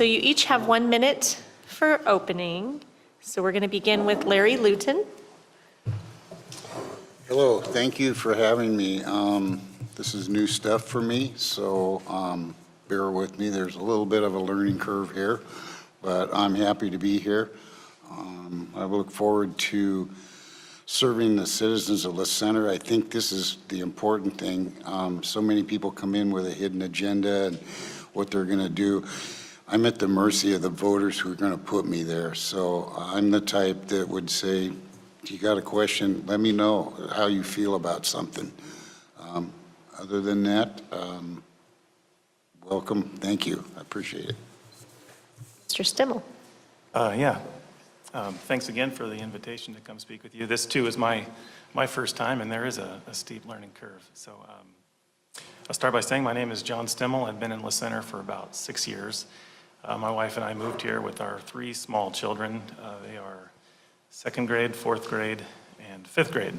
So you each have 1 minute for opening. So we're going to begin with Larry Luton. Hello, thank you for having me. This is new stuff for me, so bear with me. There's a little bit of a learning curve here, but I'm happy to be here. I look forward to serving the citizens of La Center. I think this is the important thing. So many people come in with a hidden agenda and what they're going to do. I'm at the mercy of the voters who are going to put me there. So I'm the type that would say, if you got a question, let me know how you feel about something. Other than that, welcome. Thank you. I appreciate it. Mr. Stimmel. Thanks again for the invitation to come speak with you. This too is my first time, and there is a steep learning curve. So I'll start by saying my name is John Stimmel. I've been in La Center for about 6 years. My wife and I moved here with our 3 small children. They are 2nd grade, 4th grade, and 5th grade.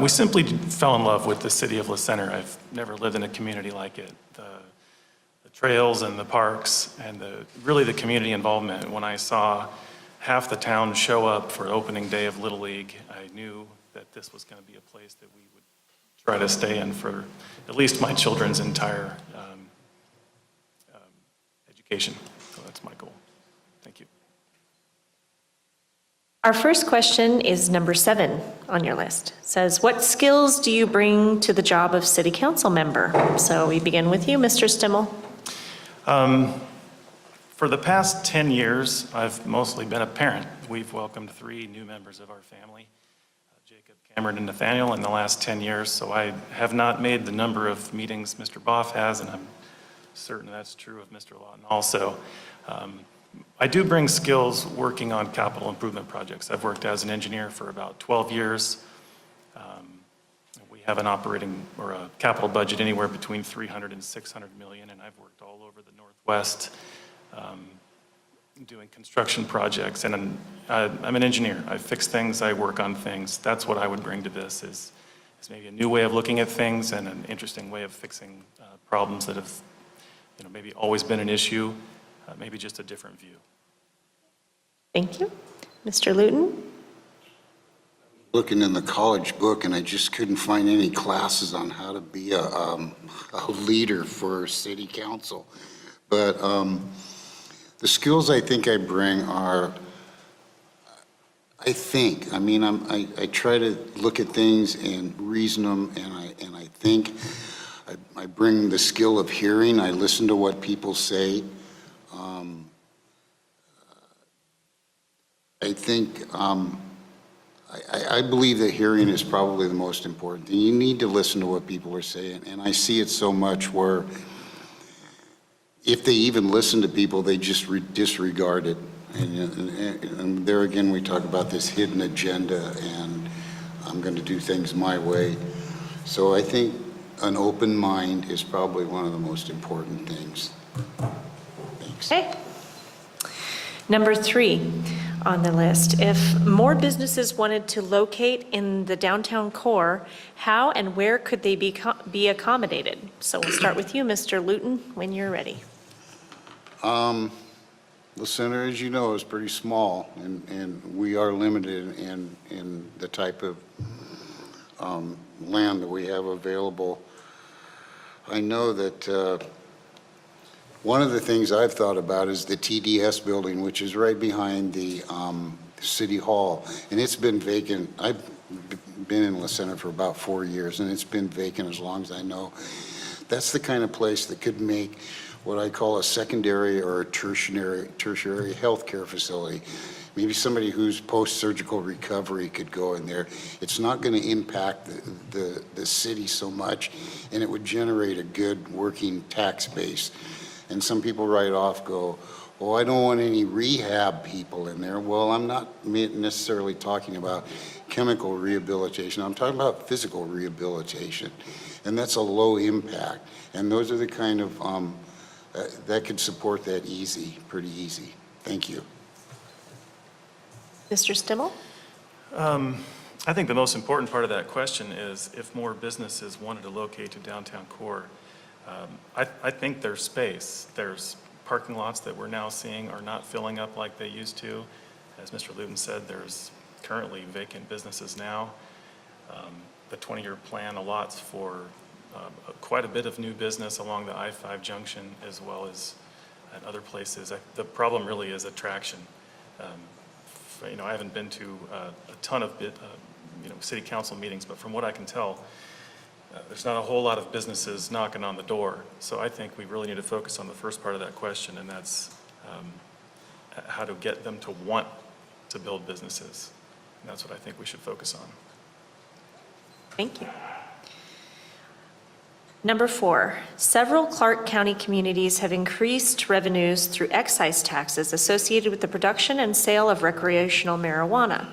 We simply fell in love with the city of La Center. I've never lived in a community like it. The trails and the parks and really the community involvement. When I saw half the town show up for opening day of Little League, I knew that this was going to be a place that we would try to stay in for at least my children's entire education. So that's my goal. Thank you. Our first question is number 7 on your list. It says, what skills do you bring to the job of city council member? So we begin with you, Mr. Stimmel. For the past 10 years, I've mostly been a parent. We've welcomed 3 new members of our family, Jacob, Cameron, and Nathaniel, in the last 10 years. So I have not made the number of meetings Mr. Boff has, and I'm certain that's true of Mr. Lawton also. I do bring skills working on capital improvement projects. I've worked as an engineer for about 12 years. We have an operating or a capital budget anywhere between 300 and 600 million, and I've worked all over the Northwest doing construction projects. And I'm an engineer. I fix things, I work on things. That's what I would bring to this is maybe a new way of looking at things and an interesting way of fixing problems that have maybe always been an issue, maybe just a different view. Thank you. Mr. Luton. Looking in the college book, and I just couldn't find any classes on how to be a leader for city council. But the skills I think I bring are, I try to look at things and reason them, and I think. I bring the skill of hearing. I listen to what people say. I think, I believe that hearing is probably the most important thing. You need to listen to what people are saying, and I see it so much where if they even listen to people, they just disregard it. And there again, we talk about this hidden agenda, and I'm going to do things my way. So I think an open mind is probably one of the most important things. Thanks. Okay. Number 3 on the list. If more businesses wanted to locate in the downtown core, how and where could they be accommodated? So we'll start with you, Mr. Luton, when you're ready. The center, as you know, is pretty small, and we are limited in the type of land that we have available. I know that one of the things I've thought about is the TDS building, which is right behind the City Hall, and it's been vacant. I've been in La Center for about 4 years, and it's been vacant as long as I know. That's the kind of place that could make what I call a secondary or a tertiary healthcare facility. Maybe somebody who's post-surgical recovery could go in there. It's not going to impact the city so much, and it would generate a good working tax base. And some people right off go, well, I don't want any rehab people in there. Well, I'm not necessarily talking about chemical rehabilitation. I'm talking about physical rehabilitation. And that's a low impact. And those are the kind of, that could support that pretty easy. Thank you. Mr. Stimmel? I think the most important part of that question is if more businesses wanted to locate to downtown core, I think there's space. There's parking lots that we're now seeing are not filling up like they used to. As Mr. Luton said, there's currently vacant businesses now. The 20-year plan allots for quite a bit of new business along the I-5 junction as well as at other places. The problem really is attraction. I haven't been to a ton of city council meetings, but from what I can tell, there's not a whole lot of businesses knocking on the door. So I think we really need to focus on the first part of that question, and that's how to get them to want to build businesses. And that's what I think we should focus on. Thank you. Number 4, several Clark County communities have increased revenues through excise taxes associated with the production and sale of recreational marijuana.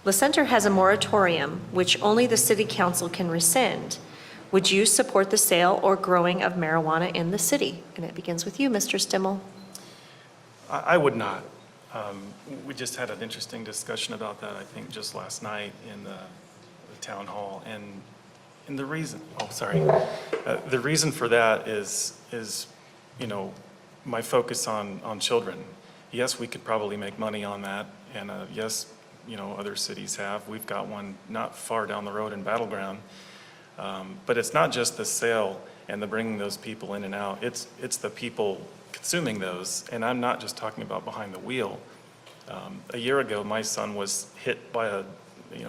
La Center has a moratorium which only the city council can rescind. Would you support the sale or growing of marijuana in the city? And it begins with you, Mr. Stimmel. I would not. We just had an interesting discussion about that, I think, just last night in the town hall. And the reason, the reason for that is my focus on children. Yes, we could probably make money on that, and yes, other cities have. We've got one not far down the road in Battleground. But it's not just the sale and the bringing those people in and out. It's the people consuming those, and I'm not just talking about behind the wheel. A year ago, my son was hit by a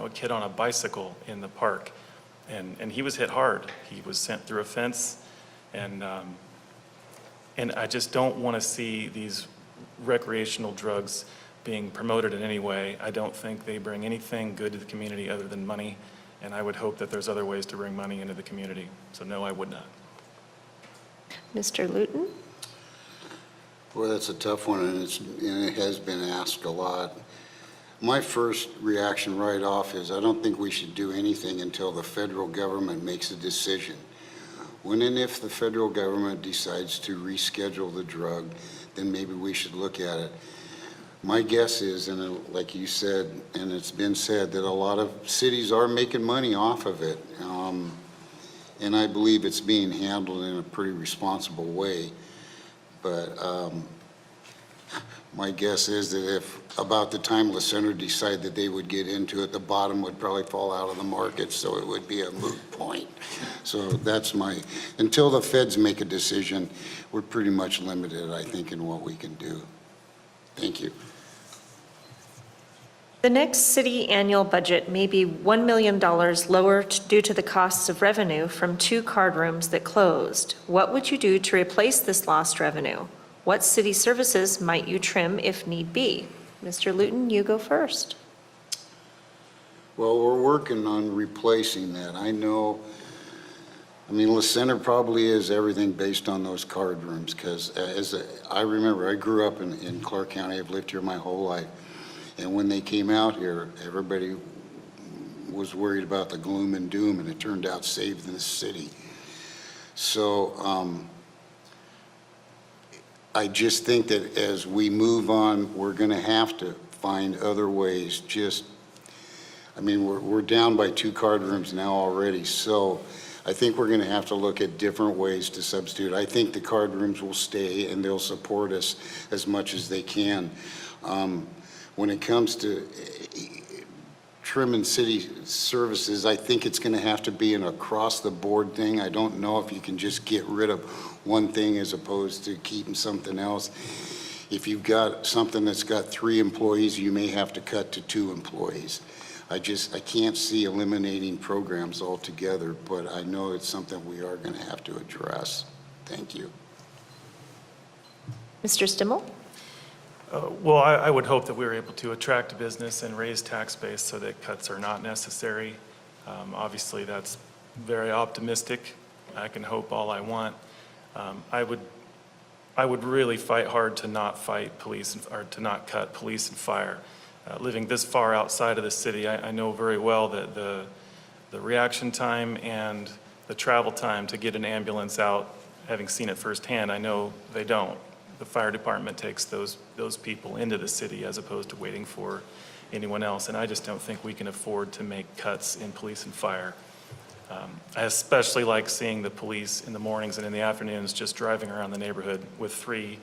kid on a bicycle in the park. And he was hit hard. He was sent through a fence, and I just don't want to see these recreational drugs being promoted in any way. I don't think they bring anything good to the community other than money, and I would hope that there's other ways to bring money into the community. So no, I would not. Mr. Luton? Well, that's a tough one, and it has been asked a lot. My first reaction right off is I don't think we should do anything until the federal government makes a decision. When and if the federal government decides to reschedule the drug, then maybe we should look at it. My guess is, and like you said, and it's been said, that a lot of cities are making money off of it. And I believe it's being handled in a pretty responsible way. But my guess is that if about the time La Center decided that they would get into it, the bottom would probably fall out of the market, so it would be a moot point. So that's until the feds make a decision, we're pretty much limited, I think, in what we can do. Thank you. The next city annual budget may be $1 million lower due to the costs of revenue from 2 card rooms that closed. What would you do to replace this lost revenue? What city services might you trim if need be? Mr. Luton, you go first. Well, we're working on replacing that. La Center probably is everything based on those card rooms, because I remember, I grew up in Clark County. I've lived here my whole life. And when they came out here, everybody was worried about the gloom and doom, and it turned out saved the city. So I just think that as we move on, we're going to have to find other ways. We're down by 2 card rooms now already, so I think we're going to have to look at different ways to substitute. I think the card rooms will stay, and they'll support us as much as they can. When it comes to trimming city services, I think it's going to have to be an across-the-board thing. I don't know if you can just get rid of one thing as opposed to keeping something else. If you've got something that's got 3 employees, you may have to cut to 2 employees. I can't see eliminating programs altogether, but I know it's something we are going to have to address. Thank you. Mr. Stimmel? Well, I would hope that we were able to attract business and raise tax base so that cuts are not necessary. Obviously, that's very optimistic. I can hope all I want. I would really fight hard to not fight police or to not cut police and fire. Living this far outside of the city, I know very well that the reaction time and the travel time to get an ambulance out, having seen it firsthand, I know they don't. The fire department takes those people into the city as opposed to waiting for anyone else, and I just don't think we can afford to make cuts in police and fire. I especially like seeing the police in the mornings and in the afternoons just driving around the neighborhood with 3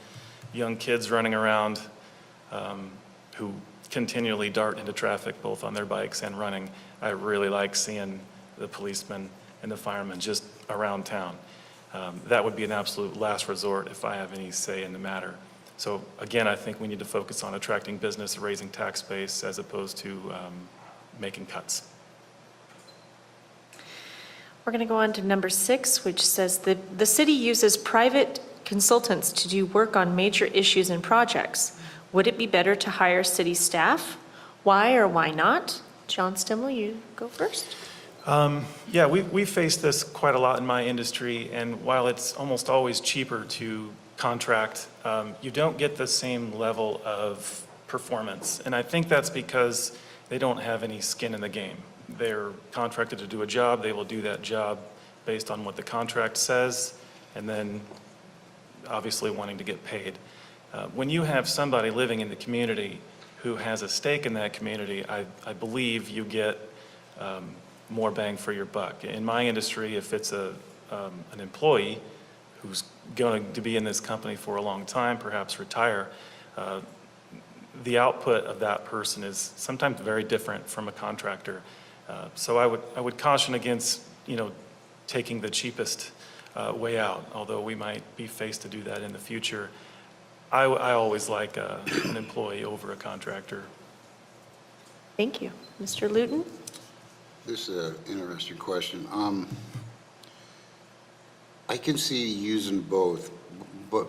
young kids running around who continually dart into traffic, both on their bikes and running. I really like seeing the policemen and the firemen just around town. That would be an absolute last resort if I have any say in the matter. So again, I think we need to focus on attracting business, raising tax base, as opposed to making cuts. We're going to go on to number 6, which says the city uses private consultants to do work on major issues and projects. Would it be better to hire city staff? Why or why not? John Stimmel, you go first. Yeah, we face this quite a lot in my industry, and while it's almost always cheaper to contract, you don't get the same level of performance. And I think that's because they don't have any skin in the game. They're contracted to do a job, they will do that job based on what the contract says, and then obviously wanting to get paid. When you have somebody living in the community who has a stake in that community, I believe you get more bang for your buck. In my industry, if it's an employee who's going to be in this company for a long time, perhaps retire, the output of that person is sometimes very different from a contractor. So I would caution against, taking the cheapest way out, although we might be faced to do that in the future. I always like an employee over a contractor. Thank you. Mr. Luton? This is an interesting question. I can see using both, but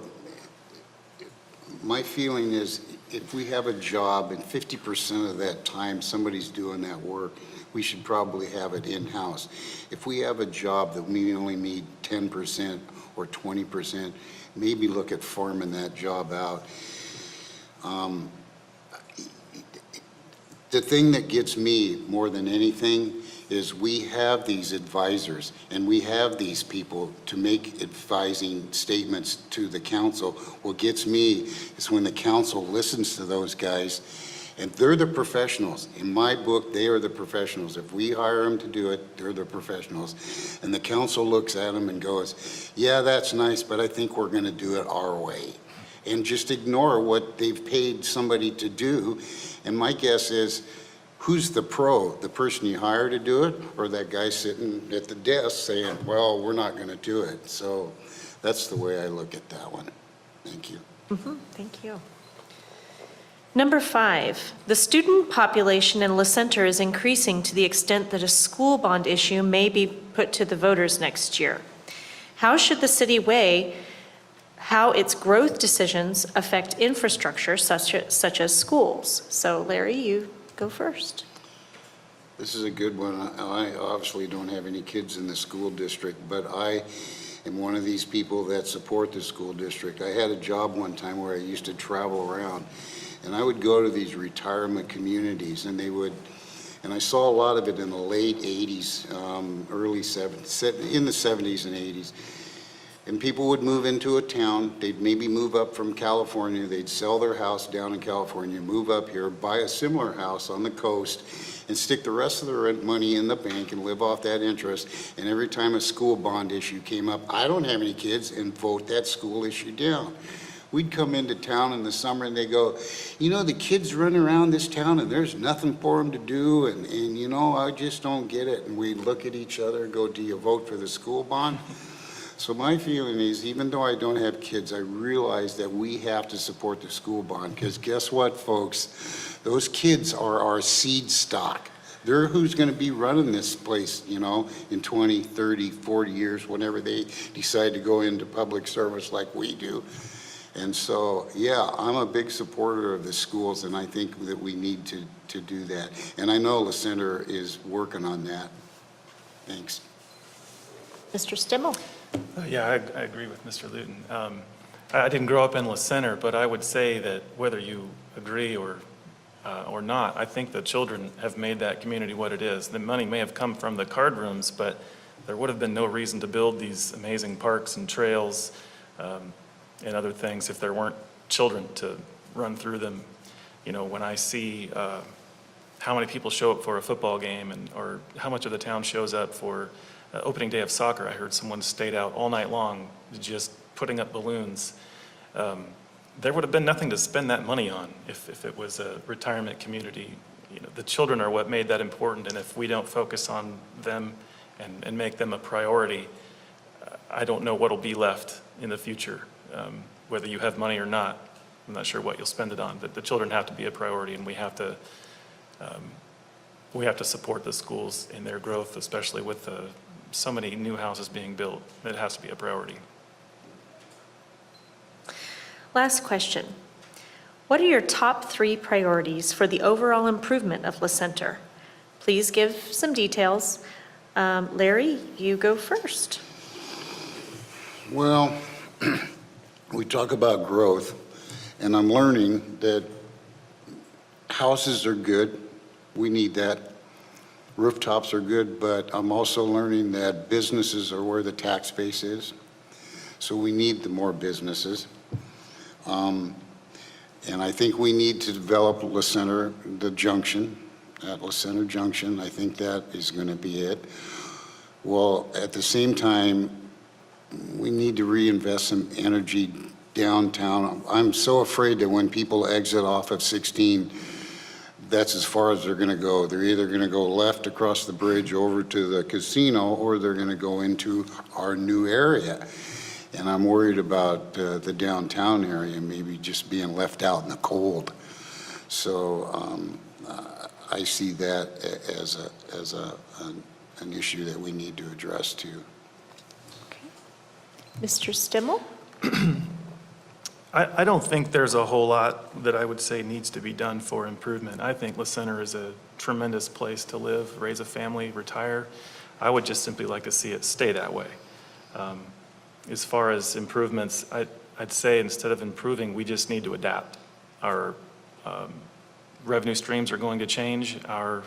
my feeling is if we have a job and 50% of that time somebody's doing that work, we should probably have it in-house. If we have a job that we only need 10% or 20%, maybe look at farming that job out. The thing that gets me more than anything is we have these advisors and we have these people to make advising statements to the council. What gets me is when the council listens to those guys, and they're the professionals. In my book, they are the professionals. If we hire them to do it, they're the professionals. And the council looks at them and goes, yeah, that's nice, but I think we're gonna do it our way. And just ignore what they've paid somebody to do. And my guess is, who's the pro? The person you hire to do it, or that guy sitting at the desk saying, well, we're not gonna do it? So that's the way I look at that one. Thank you. Thank you. Number 5, the student population in La Center is increasing to the extent that a school bond issue may be put to the voters next year. How should the city weigh how its growth decisions affect infrastructure such as schools? So Larry, you go first. This is a good one. I obviously don't have any kids in the school district, but I am one of these people that support the school district. I had a job one time where I used to travel around, and I would go to these retirement communities, and I saw a lot of it in the late 80s, early 70s, in the 70s and 80s. And people would move into a town, they'd maybe move up from California, they'd sell their house down in California, move up here, buy a similar house on the coast, and stick the rest of the rent money in the bank and live off that interest. And every time a school bond issue came up, I don't have any kids, and vote that school issue down. We'd come into town in the summer and they go, the kids run around this town and there's nothing for them to do, and I just don't get it. And we'd look at each other and go, do you vote for the school bond? So my feeling is, even though I don't have kids, I realize that we have to support the school bond, because guess what, folks? Those kids are our seed stock. They're who's going to be running this place, in 20, 30, 40 years, whenever they decide to go into public service like we do. And so, yeah, I'm a big supporter of the schools, and I think that we need to do that. And I know La Center is working on that. Thanks. Mr. Stimmel? Yeah, I agree with Mr. Luton. I didn't grow up in La Center, but I would say that whether you agree or not, I think the children have made that community what it is. The money may have come from the card rooms, but there would have been no reason to build these amazing parks and trails and other things if there weren't children to run through them. When I see how many people show up for a football game or how much of the town shows up for opening day of soccer, I heard someone stayed out all night long just putting up balloons. There would have been nothing to spend that money on if it was a retirement community. You know, the children are what made that important, and if we don't focus on them and make them a priority, I don't know what'll be left in the future, whether you have money or not. I'm not sure what you'll spend it on, but the children have to be a priority, and we have to support the schools in their growth, especially with so many new houses being built. It has to be a priority. Last question. What are your top 3 priorities for the overall improvement of La Center? Please give some details. Larry, you go first. Well, we talk about growth, and I'm learning that houses are good. We need that. Rooftops are good, but I'm also learning that businesses are where the tax base is. So we need the more businesses. And I think we need to develop La Center, the junction, at La Center Junction. I think that is going to be it. Well, at the same time, we need to reinvest some energy downtown. I'm so afraid that when people exit off of 16, that's as far as they're going to go. They're either going to go left across the bridge over to the casino, or they're going to go into our new area. And I'm worried about the downtown area maybe just being left out in the cold. So I see that as an issue that we need to address too. Mr. Stimmel? I don't think there's a whole lot that I would say needs to be done for improvement. I think La Center is a tremendous place to live, raise a family, retire. I would just simply like to see it stay that way. As far as improvements, I'd say instead of improving, we just need to adapt. Our revenue streams are going to change, our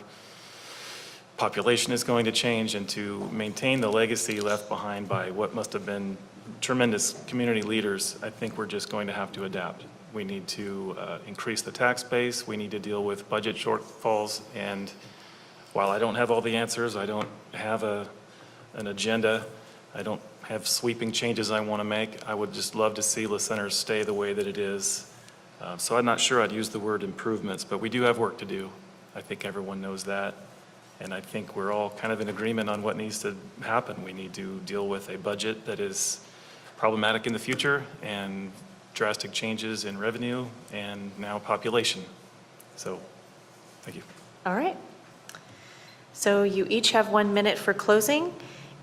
population is going to change, and to maintain the legacy left behind by what must have been tremendous community leaders, I think we're just going to have to adapt. We need to increase the tax base, we need to deal with budget shortfalls, and while I don't have all the answers, I don't have an agenda, I don't have sweeping changes I want to make, I would just love to see La Center stay the way that it is. So I'm not sure I'd use the word improvements, but we do have work to do. I think everyone knows that. And I think we're all kind of in agreement on what needs to happen. We need to deal with a budget that is problematic in the future and drastic changes in revenue and now population. So, thank you. All right. So you each have 1 minute for closing,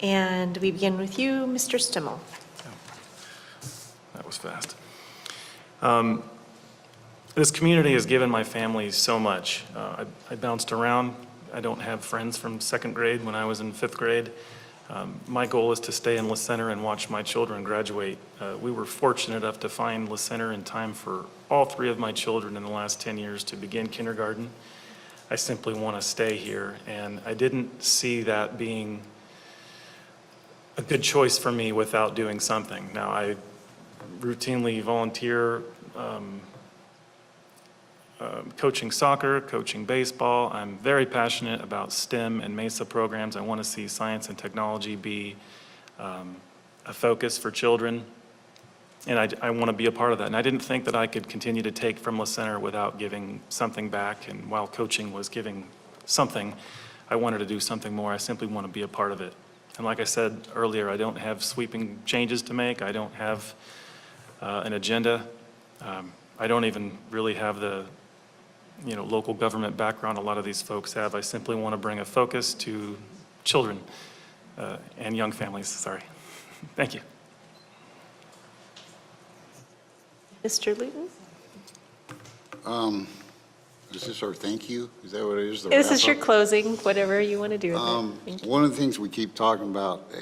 and we begin with you, Mr. Stimmel. That was fast. This community has given my family so much. I bounced around. I don't have friends from 2nd grade when I was in 5th grade. My goal is to stay in La Center and watch my children graduate. We were fortunate enough to find La Center in time for all 3 of my children in the last 10 years to begin kindergarten. I simply want to stay here, and I didn't see that being a good choice for me without doing something. Now, I routinely volunteer coaching soccer, coaching baseball. I'm very passionate about STEM and MESA programs. I want to see science and technology be a focus for children, and I want to be a part of that. And I didn't think that I could continue to take from La Center without giving something back, and while coaching was giving something, I wanted to do something more. I simply want to be a part of it. And like I said earlier, I don't have sweeping changes to make. I don't have an agenda. I don't even really have the local government background a lot of these folks have. I simply want to bring a focus to children and young families. Sorry. Thank you. Mr. Luton? Is this our thank you? Is that what it is? This is your closing, whatever you want to do with it. Thank you. One of the things we keep talking about,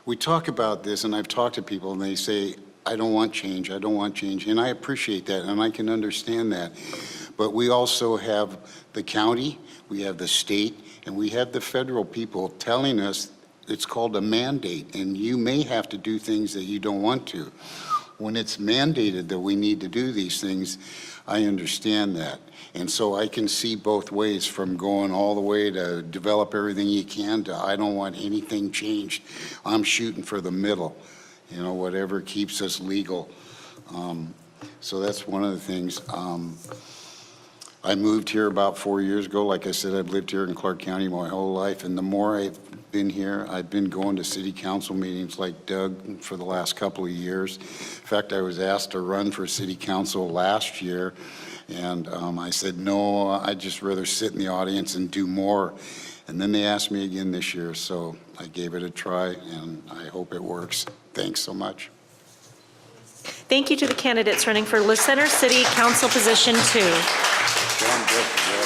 we talk about this, and I've talked to people, and they say, I don't want change, I don't want change, and I appreciate that, and I can understand that. But we also have the county, we have the state, and we have the federal people telling us it's called a mandate, and you may have to do things that you don't want to. when it's mandated that we need to do these things, I understand that. And so I can see both ways, from going all the way to develop everything you can to I don't want anything changed. I'm shooting for the middle, you know, whatever keeps us legal. So that's one of the things. I moved here about 4 years ago. Like I said, I've lived here in Clark County my whole life, and the more I've been here, I've been going to city council meetings like Doug for the last couple of years. In fact, I was asked to run for city council last year, and I said, no, I'd just rather sit in the audience and do more. And then they asked me again this year, so I gave it a try, and I hope it works. Thanks so much. Thank you to the candidates running for La Center City Council Position 2. John Jeffrey.